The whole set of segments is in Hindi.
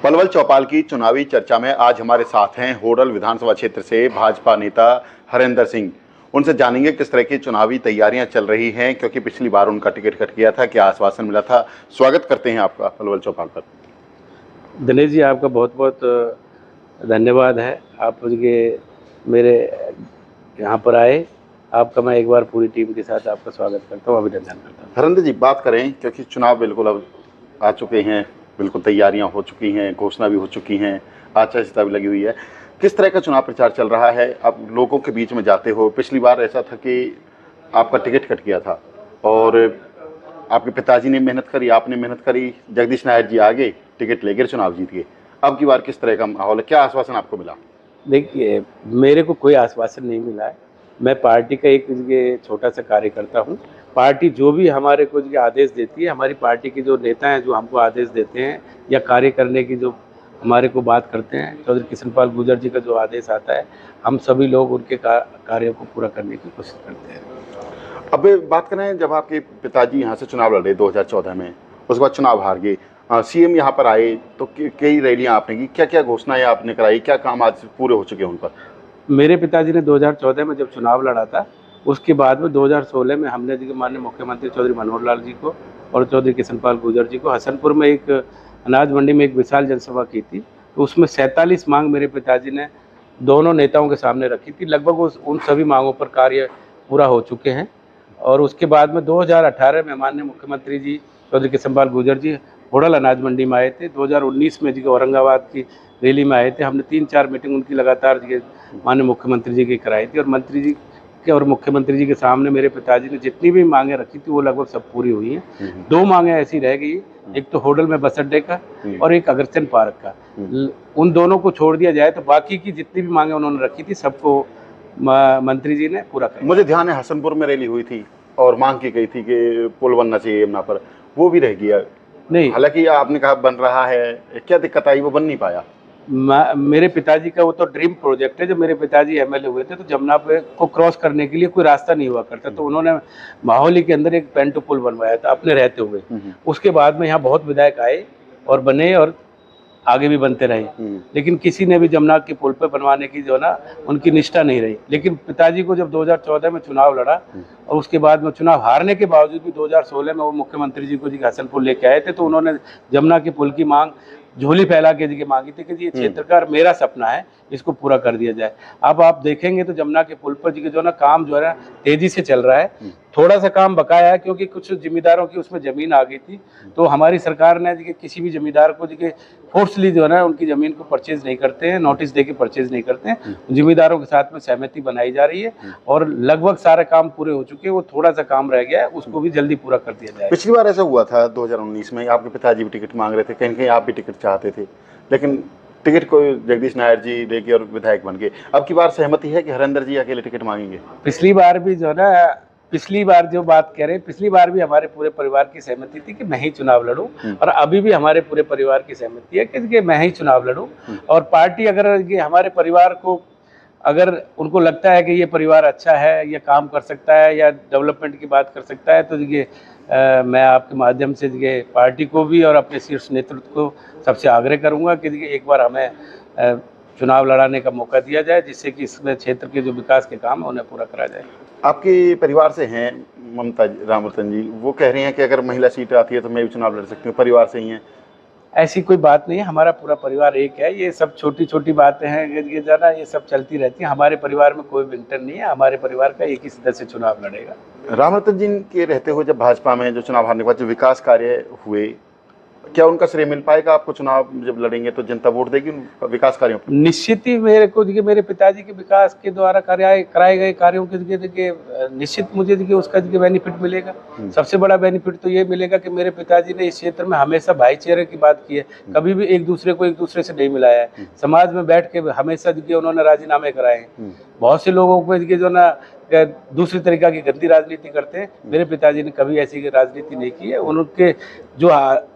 पलवल चौपाल की चुनावी चर्चा में आज हमारे साथ हैं होडल विधानसभा क्षेत्र से भाजपा नेता हरेंद्र सिंह। उनसे जानेंगे किस तरह की चुनावी तैयारियां चल रही हैं, क्योंकि पिछली बार उनका टिकट कट गया था, क्या आश्वासन मिला था। स्वागत करते हैं आपका पलवल चौपाल पर। दिनेश जी, आपका बहुत बहुत धन्यवाद है। आप मेरे यहाँ पर आए, आपका मैं एक बार पूरी टीम के साथ आपका स्वागत करता हूँ, अभिनंदन करता हूँ। हरेंद्र जी, बात करें क्योंकि चुनाव बिल्कुल अब आ चुके हैं, बिल्कुल तैयारियां हो चुकी हैं, घोषणा भी हो चुकी हैं, आचार संहिता भी लगी हुई है। किस तरह का चुनाव प्रचार चल रहा है? आप लोगों के बीच में जाते हो। पिछली बार ऐसा था कि आपका टिकट कट गया था और आपके पिताजी ने मेहनत करी, आपने मेहनत करी, जगदीश नायर जी आगे टिकट लेकर चुनाव जीत गए। अब की बार किस तरह का माहौल है? क्या आश्वासन आपको मिला? देखिए, मेरे को कोई आश्वासन नहीं मिला है। मैं पार्टी का एक छोटा सा कार्यकर्ता हूँ। पार्टी जो भी हमारे को आदेश देती है, हमारी पार्टी के जो नेता हैं जो हमको आदेश देते हैं या कार्य करने की जो हमारे को बात करते हैं, चौधरी कृष्णपाल गुर्जर जी का जो आदेश आता है, हम सभी लोग उनके कार्यों को पूरा करने की कोशिश करते हैं। अब बात करें, जब आपके पिताजी यहाँ से चुनाव लड़े 2014 में, उसके बाद चुनाव हार गए, सीएम यहाँ पर आए तो कई रैलियाँ आपने की, क्या क्या घोषणाएं आपने कराई, क्या काम आज पूरे हो चुके हैं उन पर? मेरे पिताजी ने 2014 में जब चुनाव लड़ा था, उसके बाद में 2016 में हमने माननीय मुख्यमंत्री चौधरी मनोहर लाल जी को और चौधरी कृष्णपाल गुर्जर जी को हसनपुर में एक अनाज मंडी में एक विशाल जनसभा की थी। तो उसमें 47 मांग मेरे पिताजी ने दोनों नेताओं के सामने रखी थी। लगभग उन सभी मांगों पर कार्य पूरा हो चुके हैं। और उसके बाद में 2018 में माननीय मुख्यमंत्री जी चौधरी कृष्णपाल गुर्जर जी होडल अनाज मंडी में आए थे। 2019 में औरंगाबाद की रैली में आए थे। हमने 3-4 मीटिंग उनकी लगातार माननीय मुख्यमंत्री जी की कराई थी और मंत्री जी के और मुख्यमंत्री जी के सामने मेरे पिताजी ने जितनी भी मांगें रखी थी वो लगभग सब पूरी हुई हैं। 2 मांगें ऐसी रह गई, एक तो होडल में बस अड्डे का और एक अग्रसेन पार्क का। उन दोनों को छोड़ दिया जाए तो बाकी की जितनी भी मांगें उन्होंने रखी थी सबको मंत्री जी ने पूरा कर। मुझे ध्यान है हसनपुर में रैली हुई थी और मांग की गई थी कि पुल बनना चाहिए यमुना पर, वो भी रह गया। नहीं, हालांकि आपने कहा बन रहा है, क्या दिक्कत आई? वो बन नहीं पाया। मेरे पिताजी का वो तो ड्रीम प्रोजेक्ट है। जब मेरे पिताजी एमएलए हुए थे तो जमुना पे को क्रॉस करने के लिए कोई रास्ता नहीं हुआ करता, तो उन्होंने माहौली के अंदर एक पेंटू पुल बनवाया था अपने रहते हुए। उसके बाद में यहाँ बहुत विधायक आए और बने और आगे भी बनते रहे, लेकिन किसी ने भी जमुना के पुल पे बनवाने की उनकी निष्ठा नहीं रही। लेकिन पिताजी को जब 2014 में चुनाव लड़ा और उसके बाद में चुनाव हारने के बावजूद भी 2016 में वो मुख्यमंत्री जी को हसनपुर लेके आए थे, तो उन्होंने जमुना के पुल की मांग झोली फैला के मांगी थी कि ये क्षेत्र का मेरा सपना है, इसको पूरा कर दिया जाए। अब आप देखेंगे तो जमुना के पुल पर काम तेजी से चल रहा है। थोड़ा सा काम बकाया है क्योंकि कुछ जिम्मेदारों की उसमें जमीन आ गई थी, तो हमारी सरकार ने किसी भी जमींदार को फोर्सली उनकी जमीन को परचेज नहीं करते हैं, नोटिस देके परचेज नहीं करते हैं। जिम्मेदारों के साथ में सहमति बनाई जा रही है और लगभग सारे काम पूरे हो चुके हैं। वो थोड़ा सा काम रह गया है, उसको भी जल्दी पूरा कर दिया जाए। पिछली बार ऐसा हुआ था 2019 में, आपके पिताजी भी टिकट मांग रहे थे, कहीं कहीं आप भी टिकट चाहते थे, लेकिन टिकट को जगदीश नायर जी लेके और विधायक बन गए। अब की बार सहमति है कि हरेंद्र जी अकेले टिकट मांगेंगे? पिछली बार भी पिछली बार जो बात करें, पिछली बार भी हमारे पूरे परिवार की सहमति थी कि मैं ही चुनाव लड़ूं और अभी भी हमारे पूरे परिवार की सहमति है कि मैं ही चुनाव लड़ूं। और पार्टी अगर हमारे परिवार को अगर उनको लगता है कि ये परिवार अच्छा है, ये काम कर सकता है या डेवलपमेंट की बात कर सकता है, तो मैं आपके माध्यम से पार्टी को भी और अपने शीर्ष नेतृत्व को सबसे आग्रह करूंगा कि एक बार हमें चुनाव लड़ाने का मौका दिया जाए, जिससे कि इसमें क्षेत्र के जो विकास के काम है उन्हें पूरा करा जाए। आपके परिवार से हैं ममता रामरतन जी, वो कह रही हैं कि अगर महिला सीट आती है तो मैं भी चुनाव लड़ सकती हूँ, परिवार से ही हैं। ऐसी कोई बात नहीं है, हमारा पूरा परिवार एक है। ये सब छोटी छोटी बातें हैं, ये सब चलती रहती हैं। हमारे परिवार में कोई विंटर नहीं है, हमारे परिवार का एक ही सदस्य चुनाव लड़ेगा। रामरतन जी के रहते हुए जब भाजपा में जो चुनाव हारने के बाद जो विकास कार्य हुए, क्या उनका श्रेय मिल पाएगा आपको? चुनाव जब लड़ेंगे तो जनता वोट देगी उन विकास कार्यों पर? निश्चित ही मेरे पिताजी के विकास के द्वारा कराए गए कार्यों के निश्चित मुझे उसका बेनिफिट मिलेगा। सबसे बड़ा बेनिफिट तो ये मिलेगा कि मेरे पिताजी ने इस क्षेत्र में हमेशा भाईचारे की बात की है, कभी भी एक दूसरे से नहीं मिलाया है। समाज में बैठ के हमेशा उन्होंने राजीनामे कराए हैं। बहुत से लोगों को दूसरी तरीका की गंदी राजनीति करते हैं, मेरे पिताजी ने कभी ऐसी राजनीति नहीं की है। उनके जो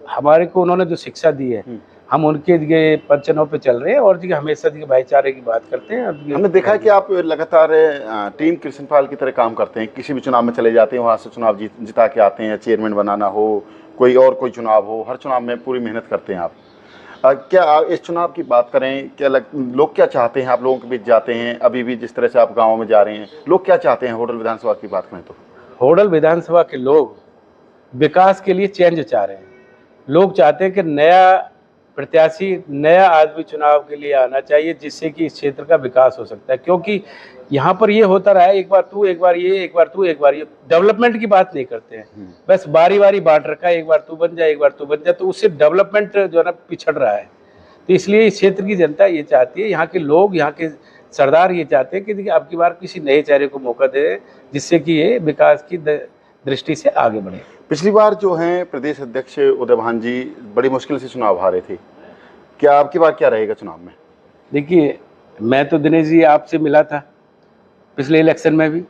हमारे को उन्होंने जो शिक्षा दी है, हम उनके पंचनों पे चल रहे हैं और हमेशा भाईचारे की बात करते हैं। हमने देखा है कि आप लगातार टीम कृष्णपाल की तरह काम करते हैं, किसी भी चुनाव में चले जाते हैं, वहाँ से चुनाव जिता के आते हैं, चेयरमैन बनाना हो, कोई चुनाव हो, हर चुनाव में पूरी मेहनत करते हैं आप। क्या इस चुनाव की बात करें, लोग क्या चाहते हैं? आप लोगों के बीच जाते हैं, अभी भी जिस तरह से आप गाँव में जा रहे हैं, लोग क्या चाहते हैं? होडल विधानसभा की बात करें तो होडल विधानसभा के लोग विकास के लिए चेंज चाह रहे हैं। लोग चाहते हैं कि नया प्रत्याशी, नया आदमी चुनाव के लिए आना चाहिए, जिससे कि इस क्षेत्र का विकास हो सकता है। क्योंकि यहाँ पर ये होता रहा है, एक बार तू, एक बार ये, एक बार तू, एक बार ये, डेवलपमेंट की बात नहीं करते हैं। बस बारी बारी बांट रखा है, एक बार तू बन जाए, एक बार तू बन जाए, तो उससे डेवलपमेंट जो है ना पिछड़ रहा है। तो इसलिए इस क्षेत्र की जनता ये चाहती है, यहाँ के लोग, यहाँ के सरदार ये चाहते हैं कि देखिए अब की बार किसी नए चेहरे को मौका दे, जिससे कि ये विकास की दृष्टि से आगे बढ़े। पिछली बार जो हैं प्रदेश अध्यक्ष उदय भान जी बड़ी मुश्किल से चुनाव हारे थे, क्या आपकी बार क्या रहेगा चुनाव में? देखिए, मैं तो दिनेश जी आपसे मिला था पिछले इलेक्शन में भी,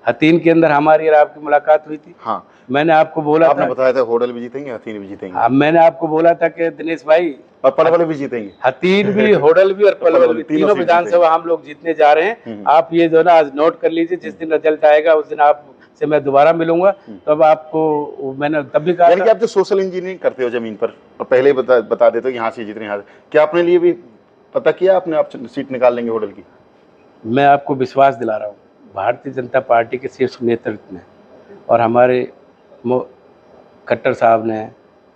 हथीन के अंदर हमारी और आपकी मुलाकात हुई थी। हाँ, मैंने आपको बोला आपने था, बताया था होडल भी जीतेंगे, हथीन भी जीतेंगे। अब मैंने आपको बोला था कि दिनेश भाई, और पलवल भी जीतेंगे, हथीन भी, होडल भी और पलवल भी, तीनों विधानसभा हम लोग जीतने जा रहे हैं। आप ये जो ना आज नोट कर लीजिए, जिस दिन रिजल्ट आएगा उस दिन आप से मैं दोबारा मिलूंगा, तब आपको, मैंने तब भी कहा, यानी कि आप जो सोशल इंजीनियरिंग करते हो जमीन पर और पहले बता देते हो यहाँ से जीतने, यहाँ से, क्या आपने लिए भी पता किया आपने आप सीट निकाल लेंगे होडल की? मैं आपको विश्वास दिला रहा हूँ, भारतीय जनता पार्टी के शीर्ष नेतृत्व में और हमारे खट्टर साहब ने,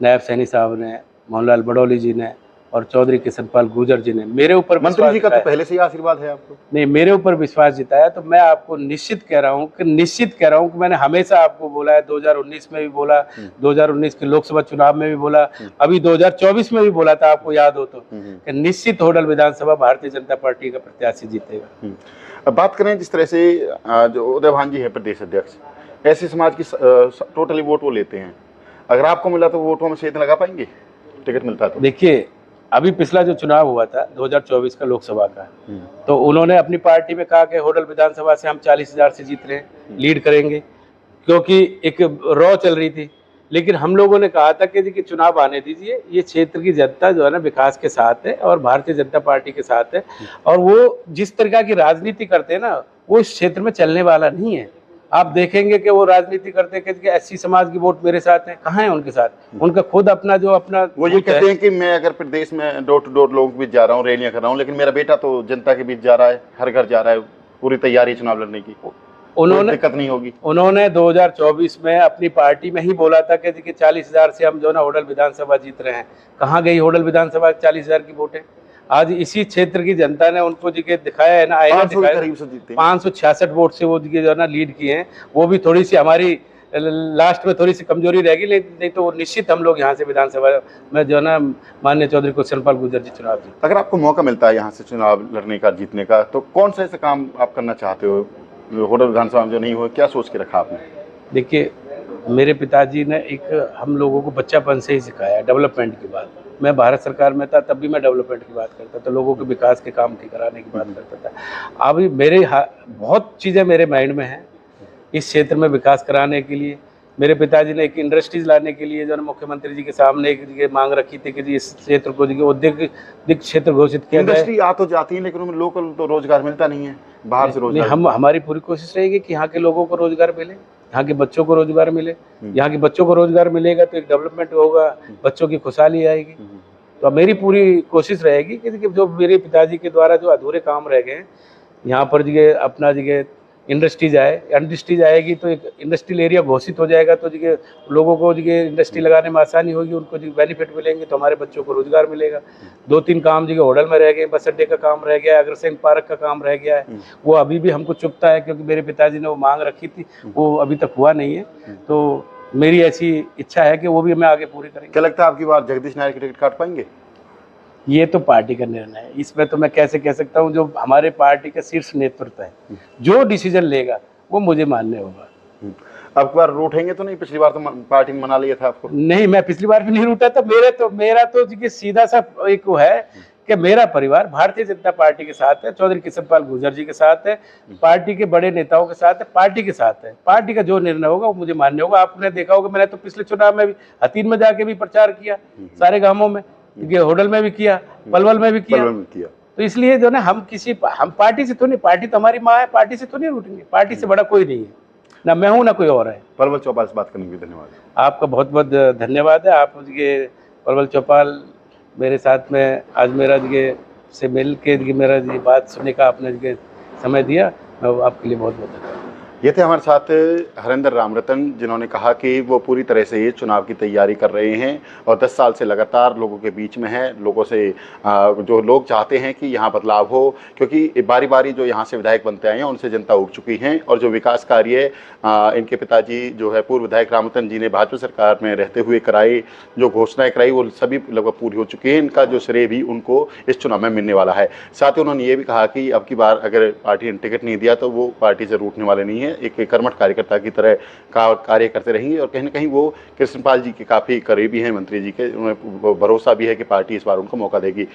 नायब सैनी साहब ने, मोहनलाल बड़ौली जी ने और चौधरी किशनपाल गुर्जर जी ने मेरे ऊपर, मंत्री जी का तो पहले से ही आशीर्वाद है आपको, नहीं, मेरे ऊपर विश्वास जिताया। तो मैं आपको निश्चित कह रहा हूँ कि मैंने हमेशा आपको बोला है, 2019 में भी बोला, 2019 के लोकसभा चुनाव में भी बोला, अभी 2024 में भी बोला था, आपको याद हो तो, कि निश्चित होडल विधानसभा भारतीय जनता पार्टी का प्रत्याशी जीतेगा। अब बात करें जिस तरह से जो उदय भान जी है प्रदेश अध्यक्ष, ऐसे समाज की टोटली वोट वो लेते हैं, अगर आपको मिला तो वोटों में छेद लगा पाएंगे, टिकट मिलता तो? देखिए, अभी पिछला जो चुनाव हुआ था 2024 का लोकसभा का, तो उन्होंने अपनी पार्टी में कहा कि होडल विधानसभा से हम 40,000 से जीत रहे हैं, लीड करेंगे, क्योंकि एक रॉ चल रही थी। लेकिन हम लोगों ने कहा था कि चुनाव आने दीजिए, ये क्षेत्र की जनता जो है ना विकास के साथ है और भारतीय जनता पार्टी के साथ है, और वो जिस तरह की राजनीति करते हैं ना, वो इस क्षेत्र में चलने वाला नहीं है। आप देखेंगे कि वो राजनीति करते हैं कि एससी समाज की वोट मेरे साथ है, कहाँ है उनके साथ? उनका खुद अपना जो अपना, वो ये कहते हैं कि मैं अगर प्रदेश में डोर टू डोर लोगों के बीच जा रहा हूँ, रैलियां कर रहा हूँ, लेकिन मेरा बेटा तो जनता के बीच जा रहा है, हर घर जा रहा है, पूरी तैयारी चुनाव लड़ने की, उन्होंने दिक्कत नहीं होगी। उन्होंने 2024 में अपनी पार्टी में ही बोला था कि 40,000 से हम जो ना होडल विधानसभा जीत रहे हैं। कहाँ गई होडल विधानसभा 40,000 की वोटें? आज इसी क्षेत्र की जनता ने उनको दिखाया है ना, आईना दिखाया, 566 वोट से वो जो है ना लीड किए हैं। वो भी थोड़ी सी हमारी लास्ट में थोड़ी सी कमजोरी रह गई, नहीं तो निश्चित हम लोग यहाँ से विधानसभा में जो है ना माननीय चौधरी किशनपाल गुर्जर जी चुनाव जीते। अगर आपको मौका मिलता है यहाँ से चुनाव लड़ने का, जीतने का, तो कौन सा ऐसा काम आप करना चाहते हो होडल विधानसभा में जो नहीं हो? क्या सोच के रखा आपने? देखिए, मेरे पिताजी ने एक हम लोगों को बच्चापन से ही सिखाया डेवलपमेंट की बात। मैं भारत सरकार में था तब भी मैं डेवलपमेंट की बात करता था, लोगों के विकास के काम की कराने की बात करता था। अभी मेरे बहुत चीज़ें मेरे माइंड में हैं इस क्षेत्र में विकास कराने के लिए। मेरे पिताजी ने एक इंडस्ट्रीज लाने के लिए जो है मुख्यमंत्री जी के सामने एक मांग रखी थी कि इस क्षेत्र को औद्योगिक क्षेत्र घोषित किया जाए। इंडस्ट्री आ तो जाती है, लेकिन उनमें लोकल तो रोजगार मिलता नहीं है, बाहर से रोजगार। हमारी पूरी कोशिश रहेगी कि यहाँ के लोगों को रोजगार मिले, यहाँ के बच्चों को रोजगार मिले। यहाँ के बच्चों को रोजगार मिलेगा तो एक डेवलपमेंट होगा, बच्चों की खुशहाली आएगी। तो मेरी पूरी कोशिश रहेगी कि जो मेरे पिताजी के द्वारा जो अधूरे काम रह गए हैं, यहाँ पर अपना इंडस्ट्रीज आएगी तो एक इंडस्ट्रियल एरिया घोषित हो जाएगा, तो लोगों को इंडस्ट्री लगाने में आसानी होगी, उनको बेनिफिट मिलेंगे, तो हमारे बच्चों को रोजगार मिलेगा। 2-3 काम होटल में रह गए, बस अड्डे का काम रह गया है, अग्रसेन पार्क का काम रह गया है, वो अभी भी हमको चुभता है क्योंकि मेरे पिताजी ने वो मांग रखी थी, वो अभी तक हुआ नहीं है। तो मेरी ऐसी इच्छा है कि वो भी हमें आगे पूरी करेंगे। क्या लगता है आपकी बार जगदीश नायर की टिकट काट पाएंगे? ये तो पार्टी का निर्णय है, इसमें तो मैं कैसे कह सकता हूँ। जो हमारे पार्टी का शीर्ष नेतृत्व है, जो डिसीजन लेगा वो मुझे मानने होगा। अब बार रूठेंगे तो नहीं? पिछली बार तो पार्टी ने मना लिया था आपको। नहीं, मैं पिछली बार भी नहीं रूठा था। मेरा तो सीधा सा एक वो है कि मेरा परिवार भारतीय जनता पार्टी के साथ है, चौधरी किशनपाल गुर्जर जी के साथ है, पार्टी के बड़े नेताओं के साथ है, पार्टी के साथ है। पार्टी का जो निर्णय होगा वो मुझे मान्य होगा। आपने देखा होगा, मैंने तो पिछले चुनाव में भी हथीन में जाके भी प्रचार किया, सारे गांवों में, होडल में भी किया, पलवल में भी किया। तो इसलिए जो ना हम पार्टी से तो नहीं, पार्टी तो हमारी माँ है, पार्टी से तो नहीं रूठेंगे। पार्टी से बड़ा कोई नहीं है, ना मैं हूँ ना कोई और है। पलवल चौपाल से बात करने के लिए धन्यवाद। आपका बहुत बहुत धन्यवाद है। आप पलवल चौपाल मेरे साथ में आज मेरा जी से मिल के जी मेरा जी बात सुनने का आपने जी समय दिया, मैं आपके लिए बहुत बहुत धन्यवाद। ये थे हमारे साथ हरेंद्र रामरतन, जिन्होंने कहा कि वो पूरी तरह से ये चुनाव की तैयारी कर रहे हैं और 10 साल से लगातार लोगों के बीच में हैं। लोगों से जो लोग चाहते हैं कि यहाँ बदलाव हो, क्योंकि बारी बारी जो यहाँ से विधायक बनते आए हैं उनसे जनता उब चुकी हैं और जो विकास कार्य इनके पिताजी जो है पूर्व विधायक रामरतन जी ने भाजपा सरकार में रहते हुए कराई, जो घोषणाएं कराई, वो सभी लगभग पूरी हो चुकी हैं। इनका जो श्रेय भी उनको इस चुनाव में मिलने वाला है। साथ ही उन्होंने ये भी कहा कि अब की बार अगर पार्टी ने टिकट नहीं दिया तो वो पार्टी से रूठने वाले नहीं है, एक कर्मठ कार्यकर्ता की तरह का कार्य करते रहेंगे और कहीं ना कहीं वो कृष्णपाल जी के काफ़ी करीबी हैं, मंत्री जी के। उन्हें भरोसा भी है कि पार्टी इस बार उनको मौका देगी।